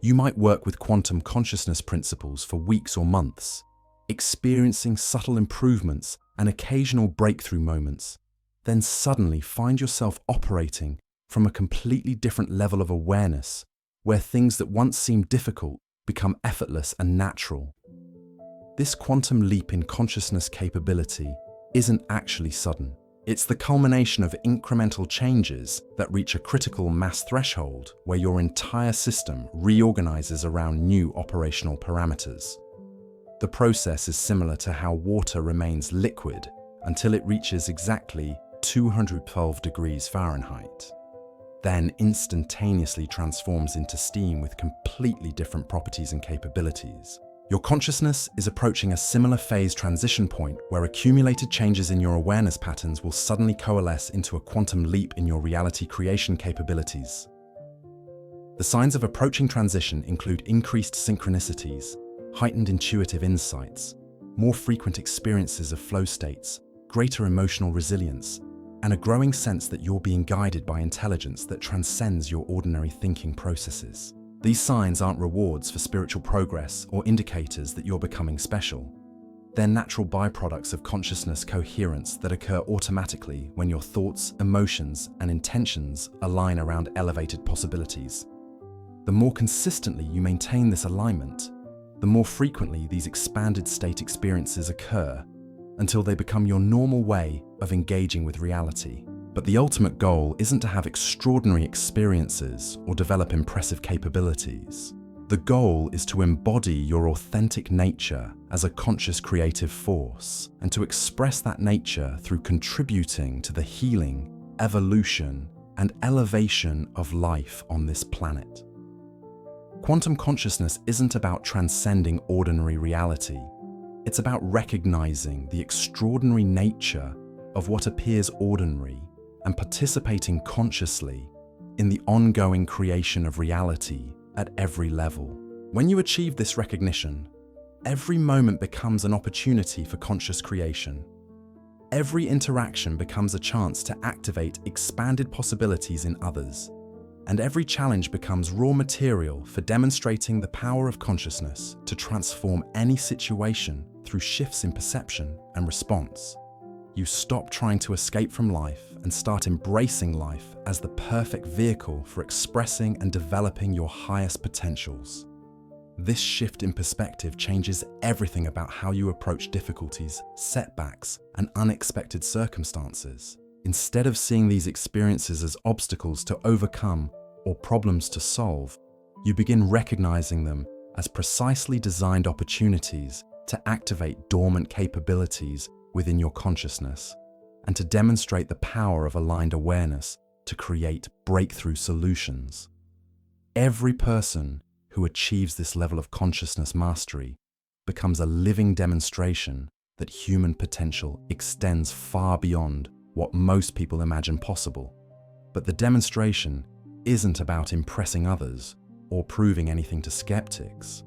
You might work with quantum consciousness principles for weeks or months, experiencing subtle improvements and occasional breakthrough moments, then suddenly find yourself operating from a completely different level of awareness, where things that once seemed difficult become effortless and natural. This quantum leap in consciousness capability isn't actually sudden. It's the culmination of incremental changes that reach a critical mass threshold where your entire system reorganizes around new operational parameters. The process is similar to how water remains liquid until it reaches exactly 212 degrees Fahrenheit, then instantaneously transforms into steam with completely different properties and capabilities. Your consciousness is approaching a similar phase transition point where accumulated changes in your awareness patterns will suddenly coalesce into a quantum leap in your reality creation capabilities. The signs of approaching transition include increased synchronicities, heightened intuitive insights, more frequent experiences of flow states, greater emotional resilience, and a growing sense that you're being guided by intelligence that transcends your ordinary thinking processes. These signs aren't rewards for spiritual progress or indicators that you're becoming special. They're natural byproducts of consciousness coherence that occur automatically when your thoughts, emotions, and intentions align around elevated possibilities. The more consistently you maintain this alignment, the more frequently these expanded state experiences occur until they become your normal way of engaging with reality. But the ultimate goal isn't to have extraordinary experiences or develop impressive capabilities. The goal is to embody your authentic nature as a conscious creative force and to express that nature through contributing to the healing, evolution, and elevation of life on this planet. Quantum consciousness isn't about transcending ordinary reality. It's about recognizing the extraordinary nature of what appears ordinary and participating consciously in the ongoing creation of reality at every level. When you achieve this recognition, every moment becomes an opportunity for conscious creation. Every interaction becomes a chance to activate expanded possibilities in others, and every challenge becomes raw material for demonstrating the power of consciousness to transform any situation through shifts in perception and response. you stop trying to escape from life and start embracing life as the perfect vehicle for expressing and developing your highest potentials. This shift in perspective changes everything about how you approach difficulties, setbacks, and unexpected circumstances. Instead of seeing these experiences as obstacles to overcome or problems to solve, you begin recognizing them as precisely designed opportunities to activate dormant capabilities within your consciousness and to demonstrate the power of aligned awareness to create breakthrough solutions. Every person who achieves this level of consciousness mastery becomes a living demonstration that human potential extends far beyond what most people imagine possible. But the demonstration isn't about impressing others or proving anything to skeptics.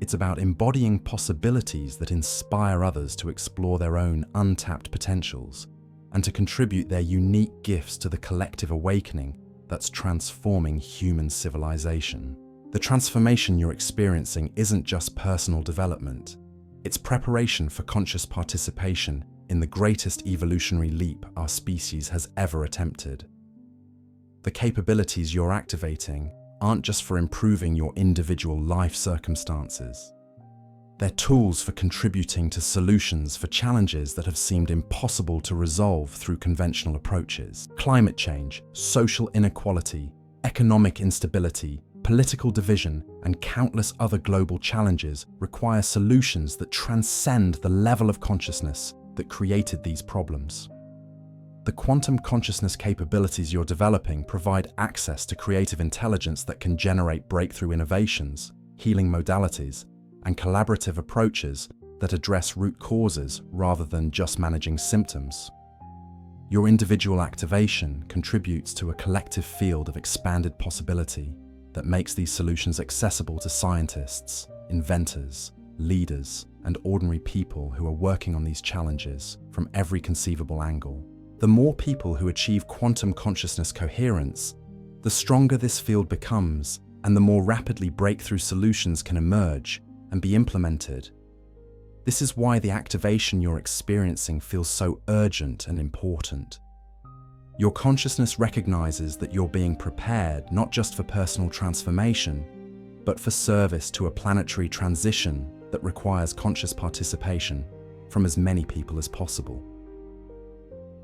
It's about embodying possibilities that inspire others to explore their own untapped potentials and to contribute their unique gifts to the collective awakening that's transforming human civilization. The transformation you're experiencing isn't just personal development. It's preparation for conscious participation in the greatest evolutionary leap our species has ever attempted. The capabilities you're activating aren't just for improving your individual life circumstances. They're tools for contributing to solutions for challenges that have seemed impossible to resolve through conventional approaches. Climate change, social inequality, economic instability, political division, and countless other global challenges require solutions that transcend the level of consciousness that created these problems. The quantum consciousness capabilities you're developing provide access to creative intelligence that can generate breakthrough innovations, healing modalities, and collaborative approaches that address root causes rather than just managing symptoms. Your individual activation contributes to a collective field of expanded possibility that makes these solutions accessible to scientists, inventors, leaders, and ordinary people who are working on these challenges from every conceivable angle. The more people who achieve quantum consciousness coherence, the stronger this field becomes, and the more rapidly breakthrough solutions can emerge and be implemented. This is why the activation you're experiencing feels so urgent and important. Your consciousness recognizes that you're being prepared not just for personal transformation, but for service to a planetary transition that requires conscious participation from as many people as possible.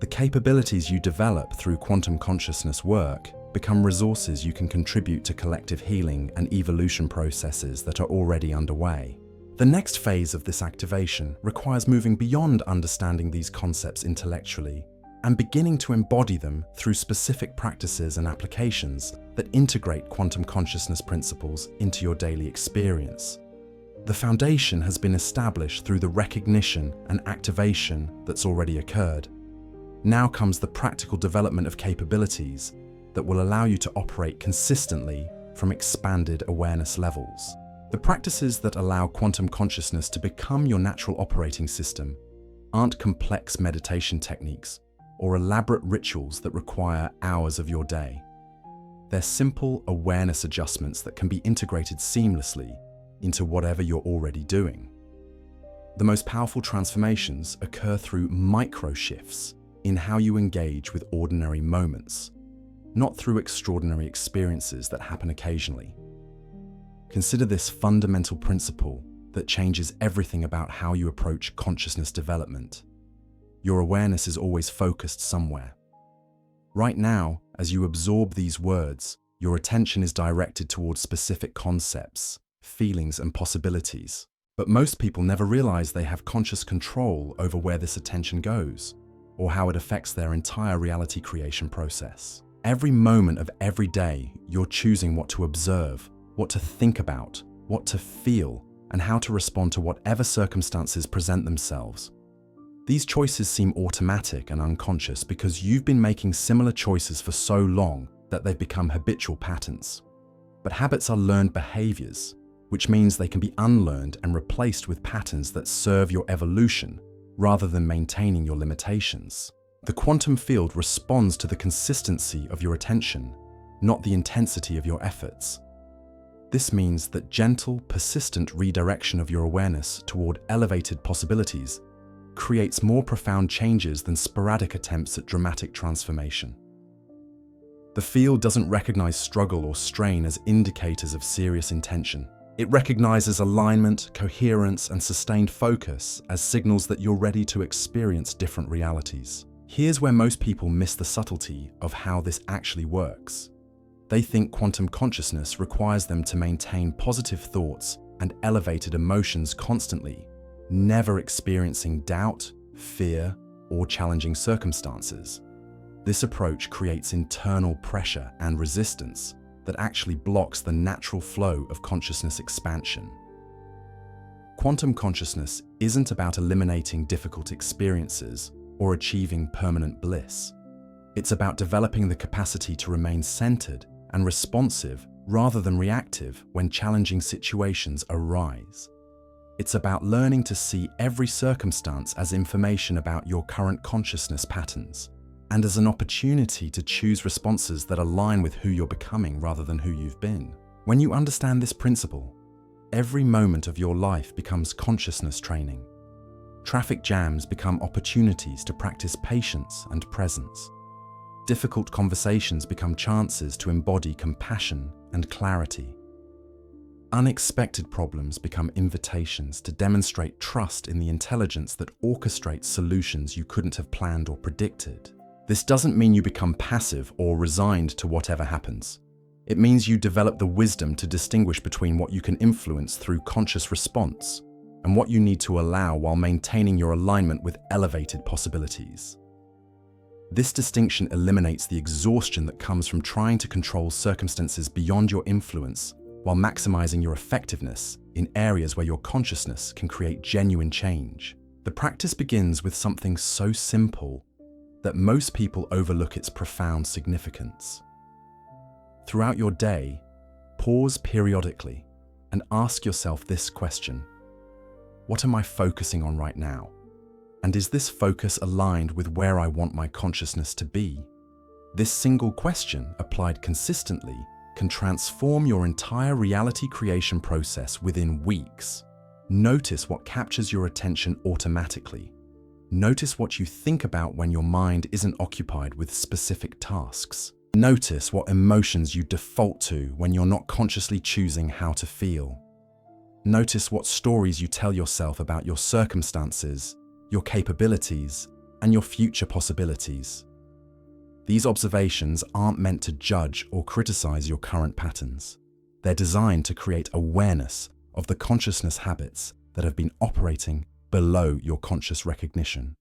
The capabilities you develop through quantum consciousness work become resources you can contribute to collective healing and evolution processes that are already underway. The next phase of this activation requires moving beyond understanding these concepts intellectually and beginning to embody them through specific practices and applications that integrate quantum consciousness principles into your daily experience. The foundation has been established through the recognition and activation that's already occurred. Now comes the practical development of capabilities that will allow you to operate consistently from expanded awareness levels. The practices that allow quantum consciousness to become your natural operating system aren't complex meditation techniques or elaborate rituals that require hours of your day. They're simple awareness adjustments that can be integrated seamlessly into whatever you're already doing. The most powerful transformations occur through micro shifts in how you engage with ordinary moments, not through extraordinary experiences that happen occasionally. Consider this fundamental principle that changes everything about how you approach consciousness development. Your awareness is always focused somewhere. Right now, as you absorb these words, your attention is directed towards specific concepts, feelings, and possibilities. But most people never realize they have conscious control over where this attention goes, or how it affects their entire reality creation process. Every moment of every day, you're choosing what to observe, what to think about, what to feel, and how to respond to whatever circumstances present themselves. These choices seem automatic and unconscious because you've been making similar choices for so long that they've become habitual patterns. But habits are learned behaviors, which means they can be unlearned and replaced with patterns that serve your evolution rather than maintaining your limitations. The quantum field responds to the consistency of your attention, not the intensity of your efforts. This means that gentle, persistent redirection of your awareness toward elevated possibilities creates more profound changes than sporadic attempts at dramatic transformation. The field doesn't recognize struggle or strain as indicators of serious intention. It recognizes alignment, coherence, and sustained focus as signals that you're ready to experience different realities. Here's where most people miss the subtlety of how this actually works. They think quantum consciousness requires them to maintain positive thoughts and elevated emotions constantly, never experiencing doubt, fear, or challenging circumstances. This approach creates internal pressure and resistance that actually blocks the natural flow of consciousness expansion. Quantum consciousness isn't about eliminating difficult experiences or achieving permanent bliss. It's about developing the capacity to remain centered and responsive rather than reactive when challenging situations arise. It's about learning to see every circumstance as information about your current consciousness patterns, and as an opportunity to choose responses that align with who you're becoming rather than who you've been. When you understand this principle, every moment of your life becomes consciousness training. Traffic jams become opportunities to practice patience and presence. Difficult conversations become chances to embody compassion and clarity. Unexpected problems become invitations to demonstrate trust in the intelligence that orchestrates solutions you couldn't have planned or predicted. This doesn't mean you become passive or resigned to whatever happens. It means you develop the wisdom to distinguish between what you can influence through conscious response and what you need to allow while maintaining your alignment with elevated possibilities. This distinction eliminates the exhaustion that comes from trying to control circumstances beyond your influence while maximizing your effectiveness in areas where your consciousness can create genuine change. The practice begins with something so simple that most people overlook its profound significance. Throughout your day, pause periodically and ask yourself this question: what am I focusing on right now? And is this focus aligned with where I want my consciousness to be? This single question, applied consistently, can transform your entire reality creation process within weeks. Notice what captures your attention automatically. Notice what you think about when your mind isn't occupied with specific tasks. Notice what emotions you default to when you're not consciously choosing how to feel. Notice what stories you tell yourself about your circumstances, your capabilities, and your future possibilities. These observations aren't meant to judge or criticize your current patterns. They're designed to create awareness of the consciousness habits that have been operating below your conscious recognition.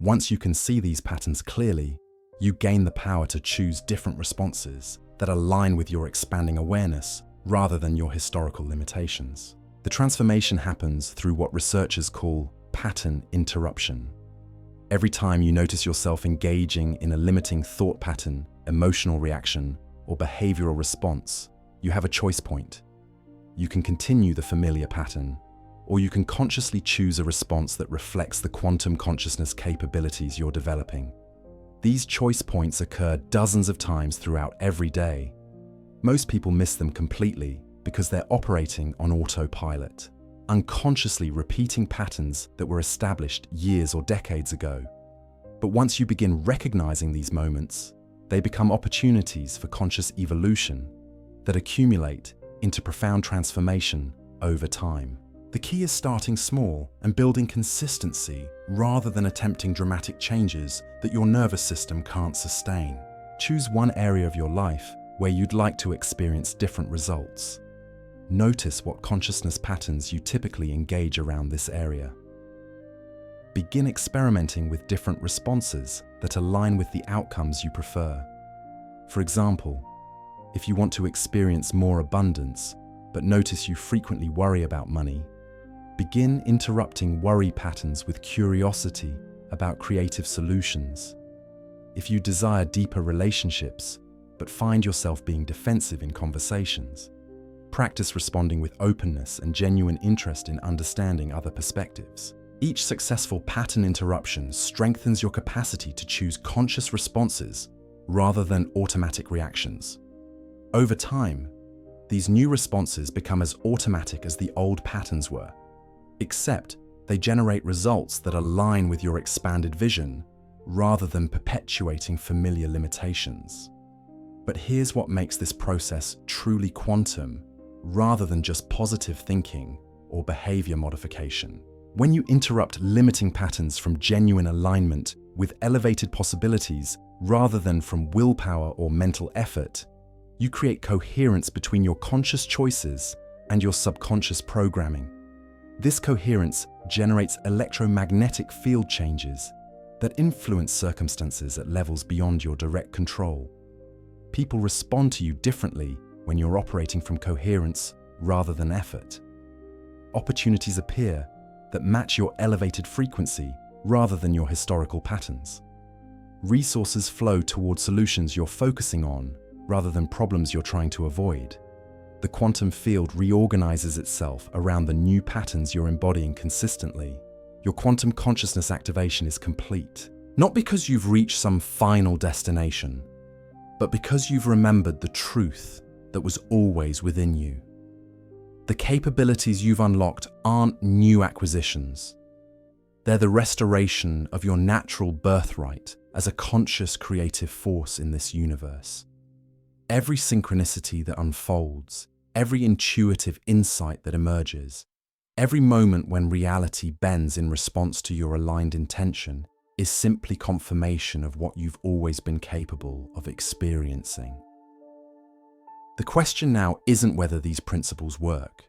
Once you can see these patterns clearly, you gain the power to choose different responses that align with your expanding awareness rather than your historical limitations. The transformation happens through what researchers call pattern interruption. Every time you notice yourself engaging in a limiting thought pattern, emotional reaction, or behavioral response, you have a choice point. You can continue the familiar pattern, or you can consciously choose a response that reflects the quantum consciousness capabilities you're developing. These choice points occur dozens of times throughout every day. Most people miss them completely because they're operating on autopilot, unconsciously repeating patterns that were established years or decades ago. But once you begin recognizing these moments, they become opportunities for conscious evolution that accumulate into profound transformation over time. The key is starting small and building consistency rather than attempting dramatic changes that your nervous system can't sustain. Choose one area of your life where you'd like to experience different results. Notice what consciousness patterns you typically engage around this area. Begin experimenting with different responses that align with the outcomes you prefer. For example, if you want to experience more abundance, but notice you frequently worry about money, begin interrupting worry patterns with curiosity about creative solutions. If you desire deeper relationships, but find yourself being defensive in conversations, practice responding with openness and genuine interest in understanding other perspectives. Each successful pattern interruption strengthens your capacity to choose conscious responses rather than automatic reactions. Over time, these new responses become as automatic as the old patterns were, except They generate results that align with your expanded vision, rather than perpetuating familiar limitations. But here's what makes this process truly quantum, rather than just positive thinking or behavior modification. When you interrupt limiting patterns from genuine alignment with elevated possibilities, rather than from willpower or mental effort, you create coherence between your conscious choices and your subconscious programming. This coherence generates electromagnetic field changes that influence circumstances at levels beyond your direct control. People respond to you differently when you're operating from coherence rather than effort. Opportunities appear that match your elevated frequency rather than your historical patterns. Resources flow toward solutions you're focusing on rather than problems you're trying to avoid. The quantum field reorganizes itself around the new patterns you're embodying consistently. Your quantum consciousness activation is complete, not because you've reached some final destination, but because you've remembered the truth that was always within you. The capabilities you've unlocked aren't new acquisitions. They're the restoration of your natural birthright as a conscious creative force in this universe. Every synchronicity that unfolds, every intuitive insight that emerges, every moment when reality bends in response to your aligned intention is simply confirmation of what you've always been capable of experiencing. The question now isn't whether these principles work.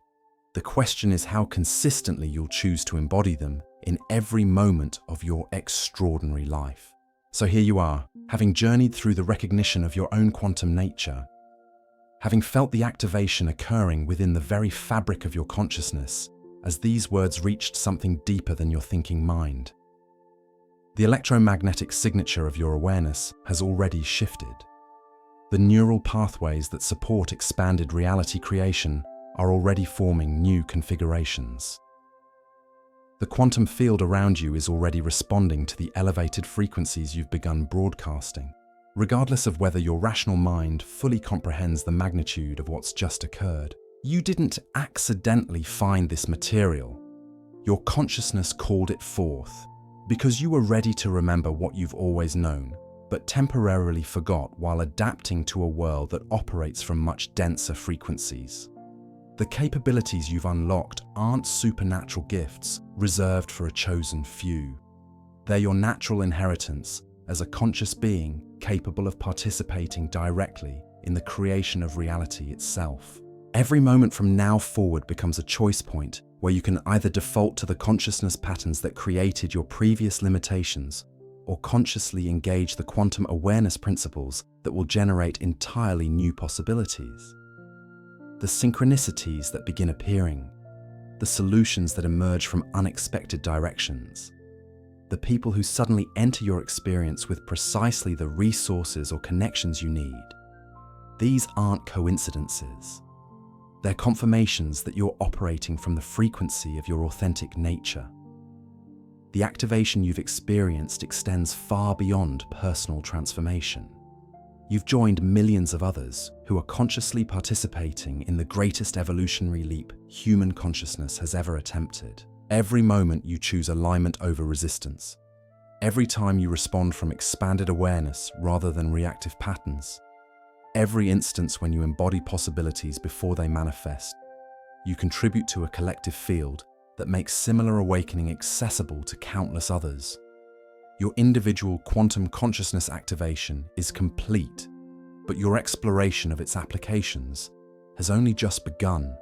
The question is how consistently you'll choose to embody them in every moment of your extraordinary life. So here you are, having journeyed through the recognition of your own quantum nature, having felt the activation occurring within the very fabric of your consciousness as these words reached something deeper than your thinking mind. The electromagnetic signature of your awareness has already shifted. The neural pathways that support expanded reality creation are already forming new configurations. The quantum field around you is already responding to the elevated frequencies you've begun broadcasting, regardless of whether your rational mind fully comprehends the magnitude of what's just occurred. You didn't accidentally find this material. Your consciousness called it forth because you were ready to remember what you've always known, but temporarily forgot while adapting to a world that operates from much denser frequencies. The capabilities you've unlocked aren't supernatural gifts reserved for a chosen few. They're your natural inheritance as a conscious being capable of participating directly in the creation of reality itself. Every moment from now forward becomes a choice point where you can either default to the consciousness patterns that created your previous limitations or consciously engage the quantum awareness principles that will generate entirely new possibilities. The synchronicities that begin appearing, the solutions that emerge from unexpected directions, the people who suddenly enter your experience with precisely the resources or connections you need. These aren't coincidences. They're confirmations that you're operating from the frequency of your authentic nature. The activation you've experienced extends far beyond personal transformation. You've joined millions of others who are consciously participating in the greatest evolutionary leap human consciousness has ever attempted. Every moment you choose alignment over resistance. Every time you respond from expanded awareness rather than reactive patterns. Every instance when you embody possibilities before they manifest. You contribute to a collective field that makes similar awakening accessible to countless others. Your individual quantum consciousness activation is complete, but your exploration of its applications has only just begun.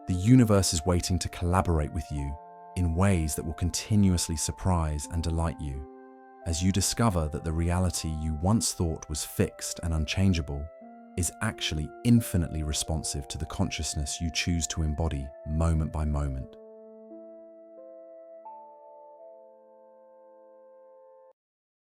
The universe is waiting to collaborate with you in ways that will continuously surprise and delight you, as you discover that the reality you once thought was fixed and unchangeable is actually infinitely responsive to the consciousness you choose to embody moment by moment.